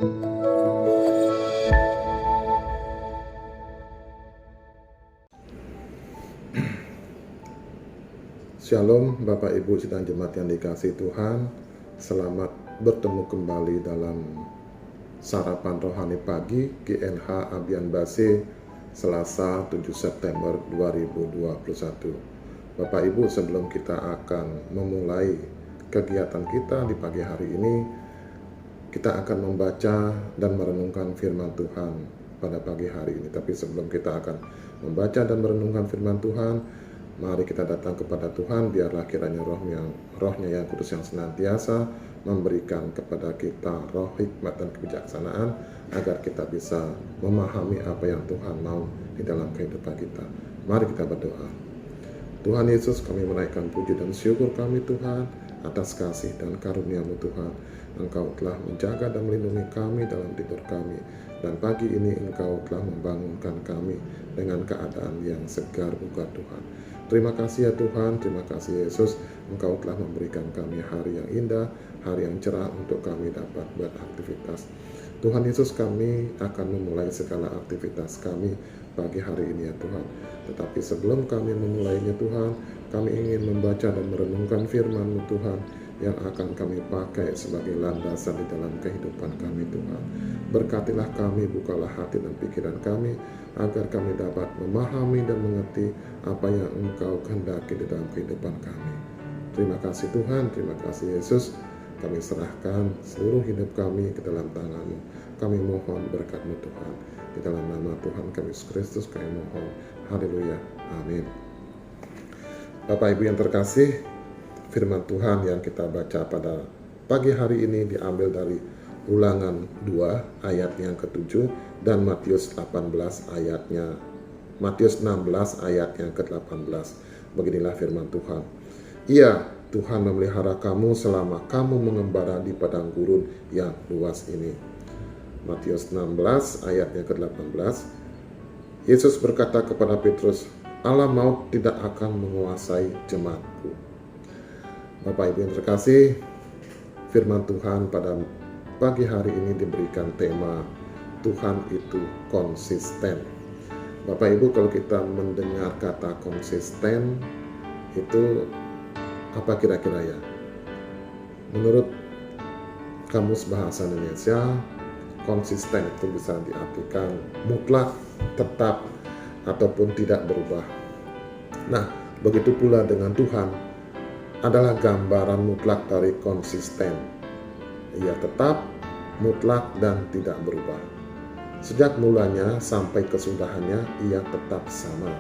Shalom Bapak Ibu sidang jemaat yang dikasihi Tuhan. Selamat bertemu kembali dalam Sarapan Rohani Pagi GNH Abian Base Selasa 7 September 2021. Bapak Ibu, sebelum kita akan memulai kegiatan kita di pagi hari ini, kita akan membaca dan merenungkan firman Tuhan pada pagi hari ini. Tapi sebelum kita akan membaca dan merenungkan firman Tuhan, mari kita datang kepada Tuhan. Biarlah kiranya rohnya yang kudus yang senantiasa memberikan kepada kita roh hikmat dan kebijaksanaan, agar kita bisa memahami apa yang Tuhan mau di dalam kehidupan kita. Mari kita berdoa. Tuhan Yesus, kami menaikkan puji dan syukur kami Tuhan atas kasih dan karunia-Mu Tuhan. Engkau telah menjaga dan melindungi kami dalam tidur kami, dan pagi ini Engkau telah membangunkan kami dengan keadaan yang segar bugar Tuhan. Terima kasih ya Tuhan, terima kasih Yesus, Engkau telah memberikan kami hari yang indah, hari yang cerah untuk kami dapat beraktivitas. Tuhan Yesus, kami akan memulai segala aktivitas kami pagi hari ini ya Tuhan. Tetapi sebelum kami memulainya Tuhan, kami ingin membaca dan merenungkan firman-Mu Tuhan, yang akan kami pakai sebagai landasan di dalam kehidupan kami Tuhan. Berkatilah kami, bukalah hati dan pikiran kami, agar kami dapat memahami dan mengerti apa yang Engkau kehendaki di dalam kehidupan kami. Terima kasih Tuhan, terima kasih Yesus. Kami serahkan seluruh hidup kami ke dalam tangan-Mu. Kami mohon berkat-Mu Tuhan. Di dalam nama Tuhan kami Yesus Kristus kami mohon. Haleluya. Amin. Bapak Ibu yang terkasih, firman Tuhan yang kita baca pada pagi hari ini diambil dari Ulangan 2 ayat yang ke-7 dan Matius 16 ayat yang ke-18. Beginilah firman Tuhan. Iya, Tuhan memelihara kamu selama kamu mengembara di padang gurun yang luas ini. Matius 16 ayat yang ke-18. Yesus berkata kepada Petrus, "Allah maut tidak akan menguasai jemaatku." Bapak Ibu yang terkasih, firman Tuhan pada pagi hari ini diberikan tema Tuhan itu konsisten. Bapak Ibu, kalau kita mendengar kata konsisten, itu apa kira-kira ya? Menurut Kamus Bahasa Indonesia, konsisten itu bisa diartikan mutlak, tetap, ataupun tidak berubah. Nah, begitu pula dengan Tuhan adalah gambaran mutlak dari konsisten. Ia tetap, mutlak, dan tidak berubah. Sejak mulanya sampai kesudahannya, ia tetap sama.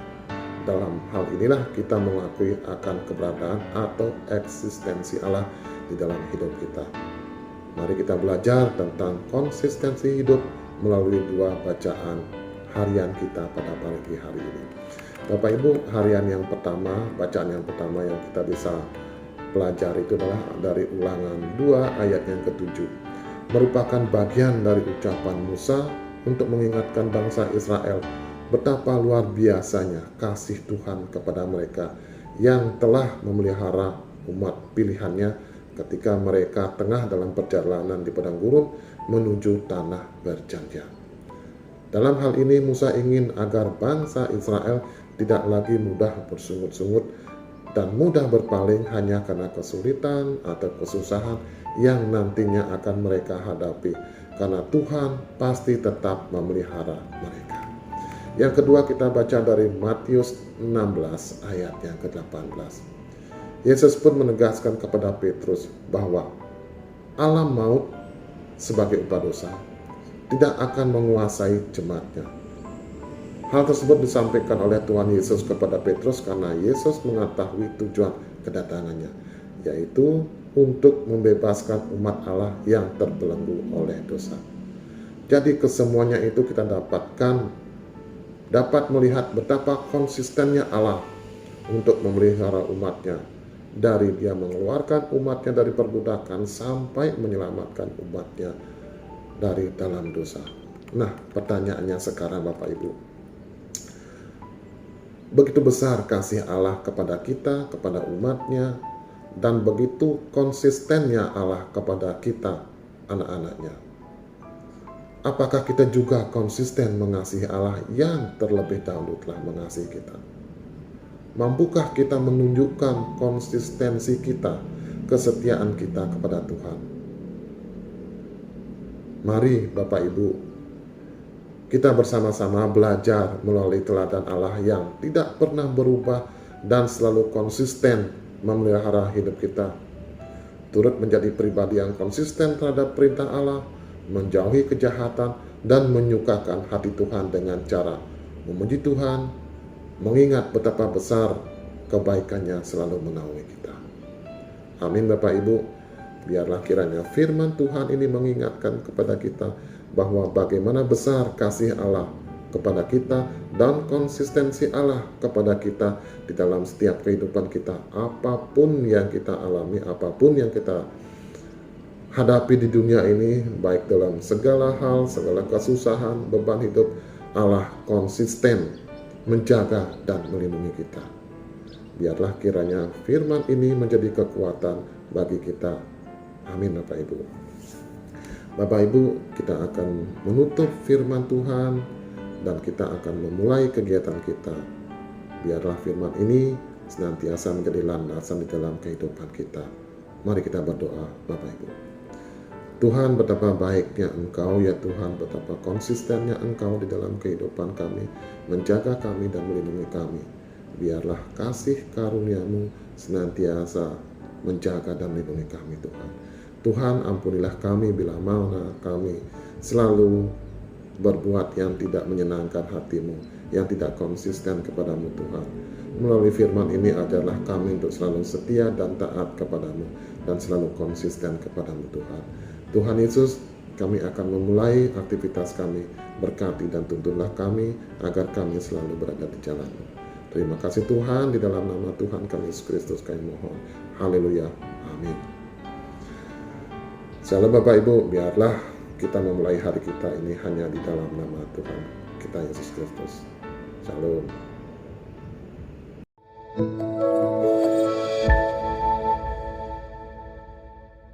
Dalam hal inilah kita mengakui akan keberadaan atau eksistensi Allah di dalam hidup kita. Mari kita belajar tentang konsistensi hidup melalui dua bacaan harian kita pada pagi hari ini. Bapak Ibu, harian yang pertama, bacaan yang pertama yang kita bisa pelajari itu adalah dari Ulangan 2 ayat yang ke-7. Merupakan bagian dari ucapan Musa untuk mengingatkan bangsa Israel betapa luar biasanya kasih Tuhan kepada mereka yang telah memelihara umat pilihannya ketika mereka tengah dalam perjalanan di padang gurun menuju tanah berjanji. Dalam hal ini Musa ingin agar bangsa Israel tidak lagi mudah bersungut-sungut dan mudah berpaling hanya karena kesulitan atau kesusahan yang nantinya akan mereka hadapi, karena Tuhan pasti tetap memelihara mereka. Yang kedua kita baca dari Matius 16 ayat yang ke-18. Yesus pun menegaskan kepada Petrus bahwa alam maut sebagai upah dosa tidak akan menguasai jemaatnya. Hal tersebut disampaikan oleh Tuhan Yesus kepada Petrus karena Yesus mengetahui tujuan kedatangannya, yaitu untuk membebaskan umat Allah yang terbelenggu oleh dosa. Jadi kesemuanya itu kita dapat melihat betapa konsistennya Allah untuk memelihara umatnya, dari dia mengeluarkan umatnya dari perbudakan sampai menyelamatkan umatnya dari dalam dosa. Nah, pertanyaannya sekarang Bapak Ibu, begitu besar kasih Allah kepada kita, kepada umatnya, dan begitu konsistennya Allah kepada kita, anak-anaknya. apakah kita juga konsisten mengasihi Allah yang terlebih dahulu telah mengasihi kita? Mampukah kita menunjukkan konsistensi kita, kesetiaan kita kepada Tuhan? Mari Bapak Ibu, kita bersama-sama belajar melalui teladan Allah yang tidak pernah berubah dan selalu konsisten memelihara hidup kita. Turut menjadi pribadi yang konsisten terhadap perintah Allah, menjauhi kejahatan, dan menyukakan hati Tuhan dengan cara memuji Tuhan, mengingat betapa besar kebaikannya selalu menaungi kita. Amin Bapak Ibu. Biarlah kiranya firman Tuhan ini mengingatkan kepada kita bahwa bagaimana besar kasih Allah kepada kita dan konsistensi Allah kepada kita di dalam setiap kehidupan kita. Apapun yang kita alami, apapun yang kita hadapi di dunia ini, baik dalam segala hal, segala kesusahan, beban hidup, Allah konsisten menjaga dan melindungi kita. Biarlah kiranya firman ini menjadi kekuatan bagi kita. Amin Bapak Ibu. Bapak Ibu, kita akan menutup firman Tuhan dan kita akan memulai kegiatan kita. Biarlah firman ini senantiasa menjadi landasan di dalam kehidupan kita. Mari kita berdoa Bapak Ibu. Tuhan, betapa baiknya Engkau ya Tuhan, betapa konsistennya Engkau di dalam kehidupan kami, menjaga kami dan melindungi kami. Biarlah kasih karunia-Mu senantiasa menjaga dan melindungi kami Tuhan. Tuhan, ampunilah kami bila mana kami selalu berbuat yang tidak menyenangkan hati-Mu, yang tidak konsisten kepada-Mu Tuhan. Melalui firman ini ajarlah kami untuk selalu setia dan taat kepada-Mu dan selalu konsisten kepada-Mu Tuhan. Tuhan Yesus, kami akan memulai aktivitas kami, berkati dan tuntunlah kami agar kami selalu berada di jalan-Mu. Terima kasih Tuhan, di dalam nama Tuhan kami Yesus Kristus kami mohon. Haleluya. Amin. Shalom Bapak Ibu, biarlah kita memulai hari kita ini hanya di dalam nama Tuhan kita Yesus Kristus. Shalom.